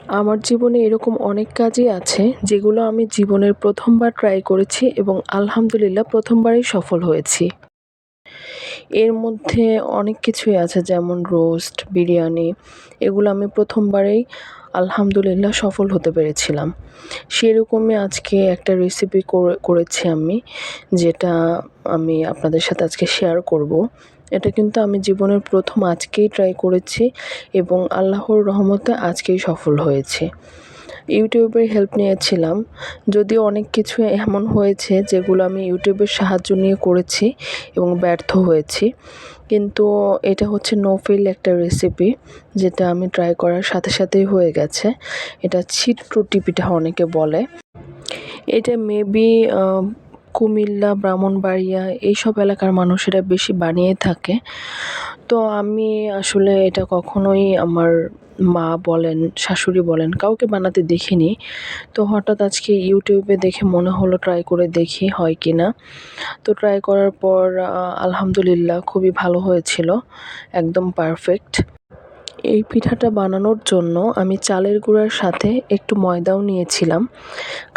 আমার জীবনে এরকম অনেক কাজই আছে যেগুলো আমি জীবনের ১ম বার ট্রাই করেছি এবং আলহামদুলিল্লাহ ১ম বারেই সফল হয়েছি। এর মধ্যে অনেক কিছুই আছে যেমন রোস্ট, বিরিয়ানি এগুলো আমি ১ম বারেই আলহামদুলিল্লাহ সফল হতে পেরেছিলাম। সেরকমই আজকে একটা রেসিপি করেছি আমি, যেটা আমি আপনাদের সাথে আজকে শেয়ার করব। এটা কিন্তু আমি জীবনের ১ম আজকেই ট্রাই করেছি এবং আল্লাহর রহমতে আজকেই সফল হয়েছি। ইউটিউবের হেল্প নিয়েছিলাম। যদিও অনেক কিছু এমন হয়েছে যেগুলো আমি ইউটিউবের সাহায্য নিয়ে করেছি এবং ব্যর্থ হয়েছি। কিন্তু এটা হচ্ছে নো ফেইল একটা রেসিপি, যেটা আমি ট্রাই করার সাথে সাথেই হয়ে গেছে। এটা ছিট রুটি পিঠা অনেকে বলে। এটা মেবি কুমিল্লা, ব্রাহ্মণবাড়িয়া এইসব এলাকার মানুষেরা বেশি বানিয়ে থাকে। তো আমি আসলে এটা কখনোই আমার মা বলেন, শাশুড়ি বলেন কাউকে বানাতে দেখিনি। তো হঠাৎ আজকে ইউটিউবে দেখে মনে হলো ট্রাই করে দেখি হয় কিনা। তো ট্রাই করার পর আলহামদুলিল্লাহ খুবই ভালো হয়েছিল, একদম পারফেক্ট। এই পিঠাটা বানানোর জন্য আমি চালের গুঁড়ার সাথে একটু ময়দাও নিয়েছিলাম,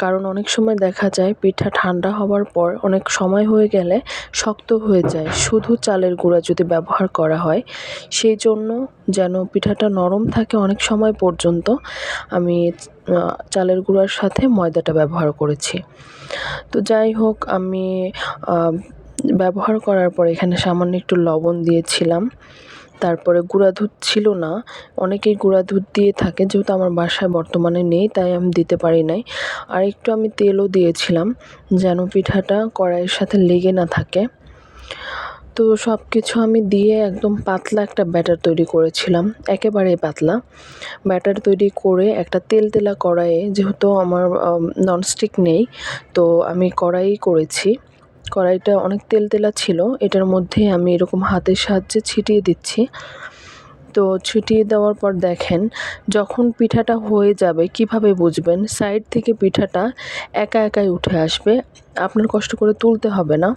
কারণ অনেক সময় দেখা যায় পিঠা ঠান্ডা হওয়ার পর অনেক সময় হয়ে গেলে শক্ত হয়ে যায় শুধু চালের গুঁড়া যদি ব্যবহার করা হয়। সেই জন্য যেন পিঠাটা নরম থাকে অনেক সময় পর্যন্ত আমি চালের গুঁড়ার সাথে ময়দাটা ব্যবহার করেছি। তো যাই হোক, আমি ব্যবহার করার পর এখানে সামান্য একটু লবণ দিয়েছিলাম। তারপরে গুঁড়া দুধ ছিল না, অনেকেই গুঁড়া দুধ দিয়ে থাকে, যেহেতু আমার বাসায় বর্তমানে নেই তাই আমি দিতে পারি নাই। আর একটু আমি তেলও দিয়েছিলাম যেন পিঠাটা কড়াইয়ের সাথে লেগে না থাকে। তো সব কিছু আমি দিয়ে একদম পাতলা একটা ব্যাটার তৈরি করেছিলাম, একেবারেই পাতলা ব্যাটার তৈরি করে একটা তেলতেলা কড়াইয়ে, যেহেতু আমার ননস্টিক নেই তো আমি কড়াইই করেছি। কড়াইটা অনেক তেলতেলা ছিল, এটার মধ্যে আমি এরকম হাতের সাহায্যে ছিটিয়ে দিচ্ছি। তো ছিটিয়ে দেওয়ার পর দেখেন, যখন পিঠাটা হয়ে যাবে কিভাবে বুঝবেন? সাইড থেকে পিঠাটা একা একাই উঠে আসবে, আপনার কষ্ট করে তুলতে হবে না।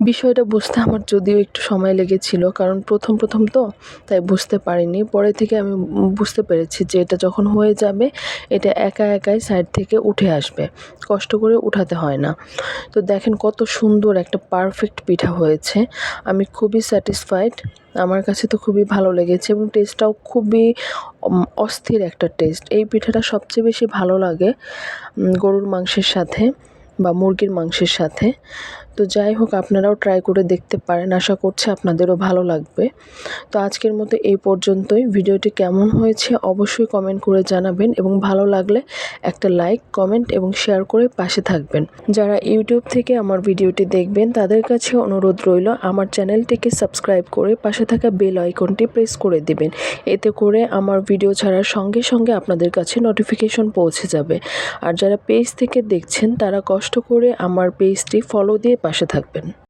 বিষয়টা বুঝতে আমার যদিও একটু সময় লেগেছিল, কারণ প্রথম তো তাই বুঝতে পারিনি। পরে থেকে আমি বুঝতে পেরেছি যে এটা যখন হয়ে যাবে এটা একা একাই সাইড থেকে উঠে আসবে, কষ্ট করে উঠাতে হয় না। তো দেখেন কত সুন্দর একটা পারফেক্ট পিঠা হয়েছে। আমি খুবই স্যাটিসফাইড, আমার কাছে তো খুবই ভালো লেগেছে এবং টেস্টটাও খুবই অস্থির একটা টেস্ট। এই পিঠাটা সবচেয়ে বেশি ভালো লাগে গরুর মাংসের সাথে বা মুরগির মাংসের সাথে। তো যাই হোক, আপনারাও ট্রাই করে দেখতে পারেন, আশা করছি আপনাদেরও ভালো লাগবে। তো আজকের মতো এই পর্যন্তই। ভিডিওটি কেমন হয়েছে অবশ্যই কমেন্ট করে জানাবেন এবং ভালো লাগলে একটা লাইক, কমেন্ট এবং শেয়ার করে পাশে থাকবেন। যারা ইউটিউব থেকে আমার ভিডিওটি দেখবেন তাদের কাছে অনুরোধ রইল আমার চ্যানেলটিকে সাবস্ক্রাইব করে পাশে থাকা বেল আইকনটি প্রেস করে দিবেন। এতে করে আমার ভিডিও ছাড়ার সঙ্গে সঙ্গে আপনাদের কাছে নোটিফিকেশন পৌঁছে যাবে। আর যারা পেজ থেকে দেখছেন তারা কষ্ট করে আমার পেজটি ফলো দিয়ে পাশে থাকবেন।